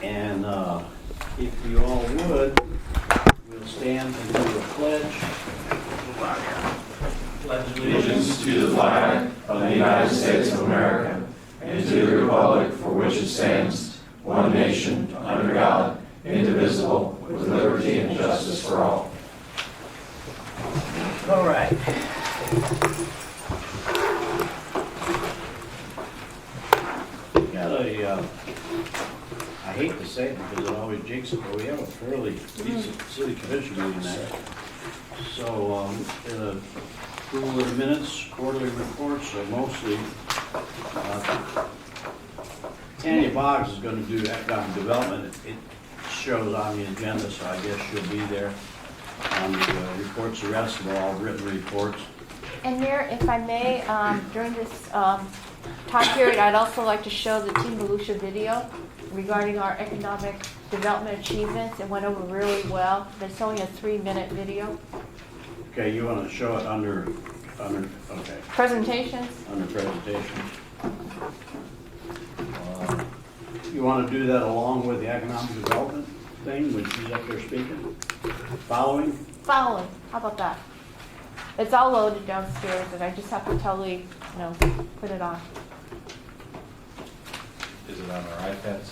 And if you all would, we'll stand and do a pledge. Pledge Allegiance to the flag of the United States of America and to the republic for which it stands, one nation, under God, indivisible, with liberty and justice for all. All right. Got a, I hate to say it because it always jinxes it, but we have a fairly decent city commission meeting tonight. So, approval of the minutes, quarterly reports are mostly, Tanya Boggs is going to do economic development. It shows on the agenda, so I guess she'll be there on the reports. The rest of all written reports. And Mayor, if I may, during this time period, I'd also like to show the Team Volusia video regarding our economic development achievements. It went over really well. It's only a 3-minute video. Okay, you want to show it under, okay, Presentations? under presentation. You want to do that along with the economic development thing when she's up there speaking? Following? Following. How about that? It's all loaded downstairs, and I just have to totally, put it on. Is it on our iPads?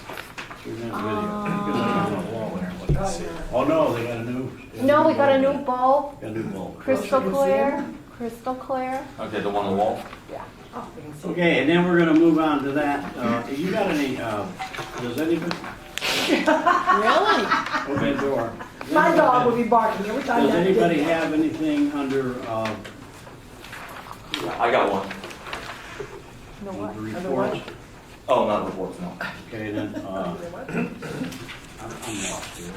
3-minute video. Because I was on the wall there and looked and see. Oh, no, they got a new. No, we got a new bowl. Got a new bowl. Crystal clear. Crystal clear. Okay, the one on the wall? Yeah. Okay, and then we're going to move on to that. You got any, does anybody? Really? Open the door. My dog will be barking every time. Does that anybody thing- have anything under, I got one. No what? under Other what? reports? Oh, not reports, no. Okay, then, I'm lost here.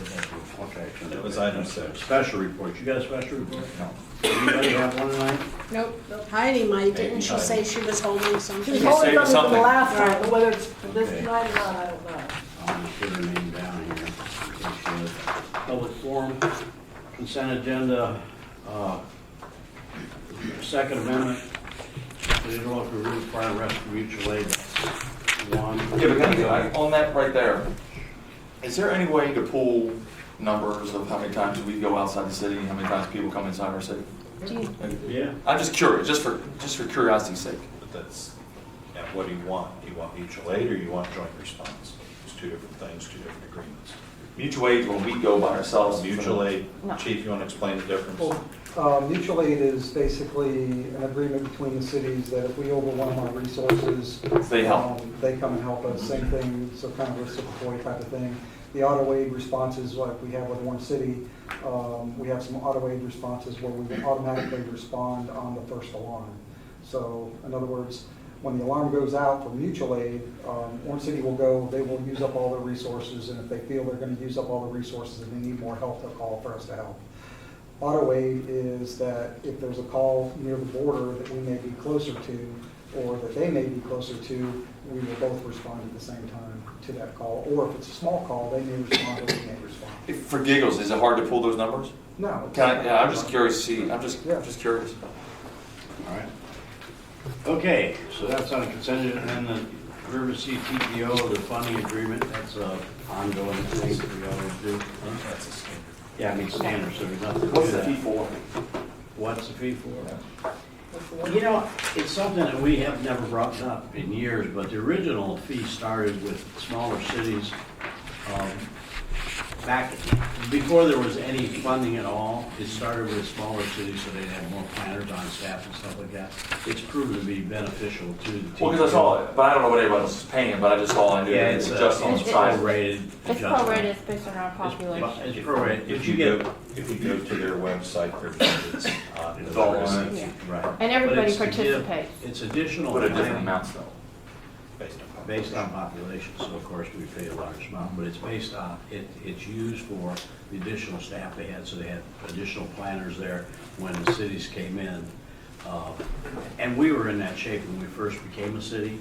Okay. That was item 6. Special reports. You got a special report? No. Anybody have one tonight? Nope. Heidi might, didn't she say she was holding something? She holding Holding something from the last Right. time, but whether it's for this Okay. tonight or not, I don't know. I'll just put her name down here. in case she has- Public forum, consent agenda, Second Amendment. They don't want to require rest of mutual aid. One. Yeah, but can on that right there, is there any way to pull numbers of how many times we go outside the city, how many times people come inside our city? Gee. Yeah. I'm just curious, just for curiosity's sake. But that's, and what do you want? Do you want mutual aid or you want joint response? It's two different things, two different agreements. Mutual aid when we go by ourselves. Mutual aid, No. Chief, you want to explain the difference? Mutual aid is basically an agreement between the cities that if we overwhelm our resources, They help. they come and help us. Same thing, so kind of a reciprocal type of thing. The auto aid responses, like we have with Warren City, we have some auto aid responses where we will automatically respond on the first alarm. So, in other words, when the alarm goes out for mutual aid, Warren City will go, they will use up all their resources, and if they feel they're going to use up all the resources and they need more help, they'll call for us to help. Auto aid is that if there's a call near the border that we may be closer to, or that they may be closer to, we will both respond at the same time to that call. Or if it's a small call, they may respond or we may respond. For giggles, is it hard to pull those numbers? No. I'm just curious to see, I'm just curious. All right. Okay, so that's on consent agenda, and then the River Sea TPO, the funding agreement, that's an ongoing thing that we always do. That's a standard. Yeah, I mean standard, so there's nothing to What's do the that. fee for? What's the fee for? You know, it's something that we have never brought up in years, but the original fee started with smaller cities. Back before there was any funding at all, it started with smaller cities so they'd have more planners on staff and stuff like that. It's proven to be beneficial to the team. Well, because I saw it, but I don't know what everyone else is paying, but I just saw I knew Yeah, it it's was just on the side. prorated. It's prorated, it's based on our population. It's prorated. If you go to their website, their budget's on It's all the on it. Yeah. Right. And everybody But it's to give- participates. It's additional. What are different planning. amounts though? based Based on on population, so of course we pay a large amount, but it's based on, it's used for the additional staff they had, so they had additional planners there when the cities came in. And we were in that shape when we first became a city.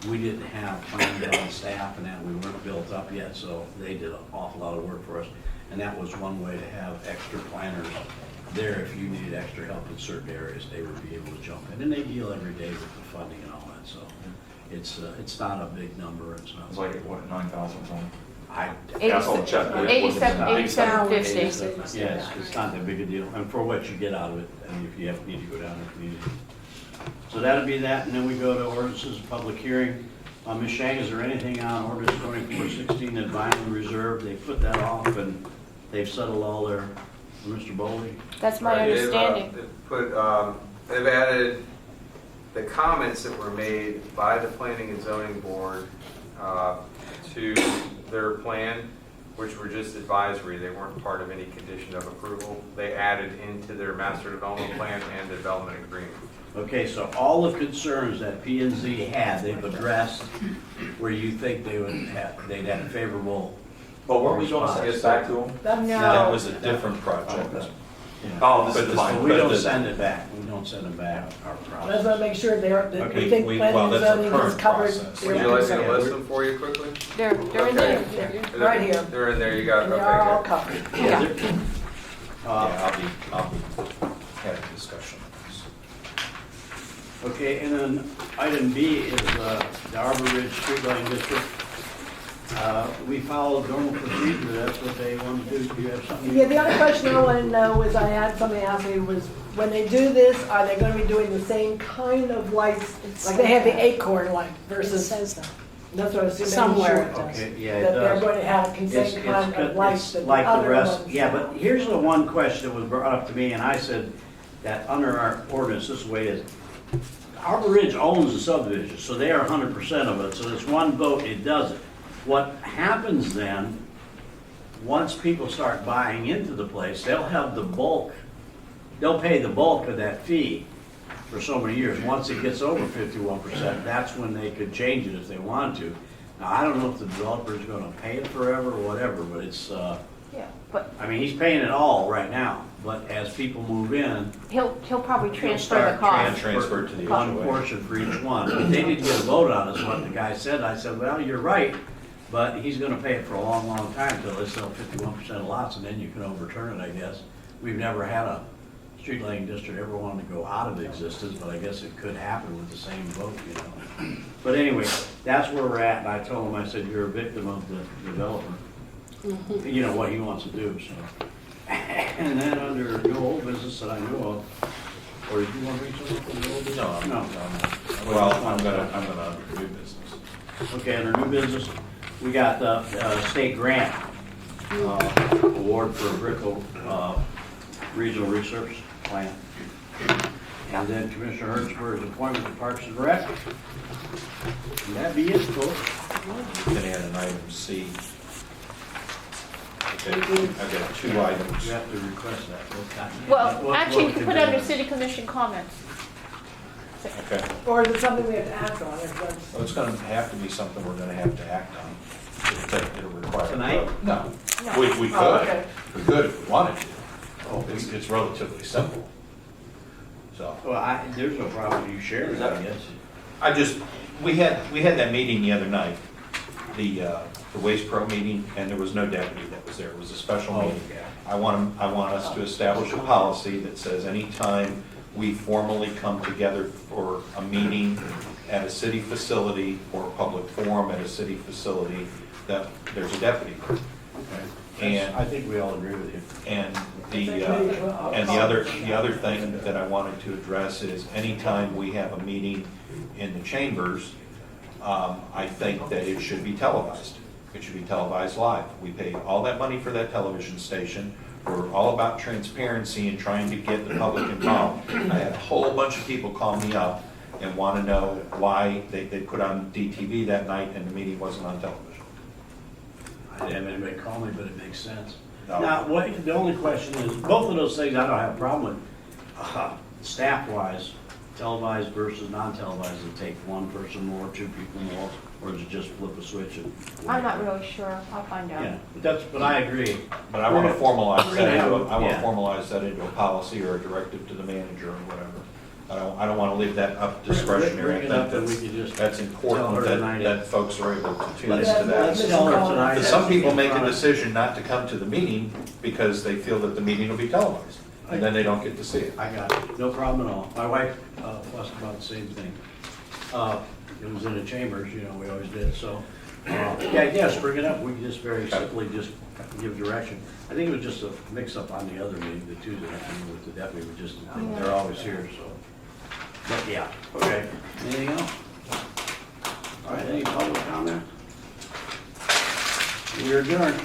We didn't have planners on staff and that, we weren't built up yet, so they did an awful lot of work for us. And that was one way to have extra planners there if you needed extra help in certain areas, they would be able to jump in. And they deal every day with the funding and all that, so. It's not a big number, it's not. It's like, what, 9,000 or something? I I'll check it. 87.50. Yes, it's not that big a deal, and for what you get out of it, and if you need to go down if you need to. So that'll be that, and then we go to ordinances, public hearing. Ms. Shang, is there anything on ordinance 2416 at Vineland Reserve? They put that off, and they've settled all their, Mr. Bowley? That's my understanding. They've added the comments that were made by the Planning and Zoning Board to their plan, which were just advisory. They weren't part of any condition of approval. They added into their master development plan and development agreement. Okay, so all the concerns that P and Z had, they've addressed where you think they'd have favorable. But weren't we going to send this back to them? No. That was a different project. Oh, this But is this- fine. We don't send it back, we don't send them back our Let's process. not make sure they're, that Okay, we think well, planning and that's a zoning has current covered process. their Would you like me to concerns. list them for you quickly? They're in Okay. there. Right here. They're in there, you got, And they are all okay, covered. Yeah. Yeah, I'll be having a discussion on this. Okay, and then item B is the Arbor Ridge Street Lighting District. We followed normal procedure, that's what they want to do. Do you have something? Yeah, the other question I want to know is, I had somebody ask me, was when they do this, are they going to be doing the same kind of lights? Like they have the acorn light It versus, says that. that's what I was assuming. Somewhere it Sure. does. Okay, yeah, it That they're does. going to have the same kind of lights that the like the other rest. ones. Yeah, but here's the one question that was brought up to me, and I said that under our ordinance, this way is, Arbor Ridge owns the subdivision, so they are 100% of it, so this one vote, it does it. What happens then, once people start buying into the place, they'll have the bulk, they'll pay the bulk of that fee for so many years. Once it gets over 51%, that's when they could change it if they want to. Now, I don't know if the developer's gonna pay it forever or whatever, but it's, Yeah, but I mean, he's paying it all right now, but as people move in, he'll probably he'll transfer the start cost. Transfer to the one HOA. portion for each one. But they didn't get a vote on it, is what the guy said. I said, well, you're right, but he's gonna pay it for a long, long time until they sell 51% of lots, and then you can overturn it, I guess. We've never had a street lighting district ever wanted to go out of existence, but I guess it could happen with the same vote, you know. But anyway, that's where we're at, and I told him, I said, you're a victim of the developer. You know, what he wants to do, so. And then under new old business that I know of, or did you want to bring something from the old business? No, No. Well, I'm gonna under new business. Okay, under new business, we got the state grant award for Brickell Regional Research Plan. And then Commissioner Hertzberg's appointment to Parks and Rec. And that'd be it, folks. Then add an item C. Okay, I've got two items. You have to request that. Well, What actually, you can can put be under done? city commission comments. Okay, Or is it something we have to act on? If that's- well, it's gonna have to be something we're gonna have to act on. It'll require. Tonight? No, No. we Oh, could, okay. we could if we wanted to. Oh, It's relatively simple. So, well, there's no problem you sharing, I guess. we had that meeting the other night, the Waste Pro meeting, and there was no deputy that was there. It was a special Oh, meeting. yeah. I want us to establish a policy that says anytime we formally come together for a meeting at a city facility or a public forum at a city facility, that there's a deputy. And I think we all agree with you. and the other thing that I wanted to address is anytime we have a meeting in the chambers, I think that it should be televised. It should be televised live. We pay all that money for that television station. We're all about transparency and trying to get the public involved. I had a whole bunch of people call me up and want to know why they put on DTV that night and the meeting wasn't on television. I didn't have anybody call me, but it makes sense. No. Now, the only question is, both of those things I don't have a problem with. Staff-wise, televised versus non-televised, does it take one person more, two people more, or does it just flip a switch and? I'm not really sure. I'll find out. Yeah, but I agree. But I want to formalize We're that gonna into, have- yeah. formalize that into a policy or a directive to the manager or whatever. I don't want to leave that up discretionary. Bring it up and we can just That's tell important her that, tonight. that folks are able to tune Let's, into let's that. tell her tonight. Because some people make a decision not to come to the meeting because they feel that the meeting will be televised, and then they don't get to see it. I got it, no problem at all. My wife fussed about the same thing. It was in the chambers, you know, we always did, so. Yeah, yes, bring it up, we can just very simply just give direction. I think it was just a mix-up on the other meeting, the Tuesday meeting with the deputy, we just, they're always here, so. But yeah, okay. Anything else? All right, any public comment? We are adjourned.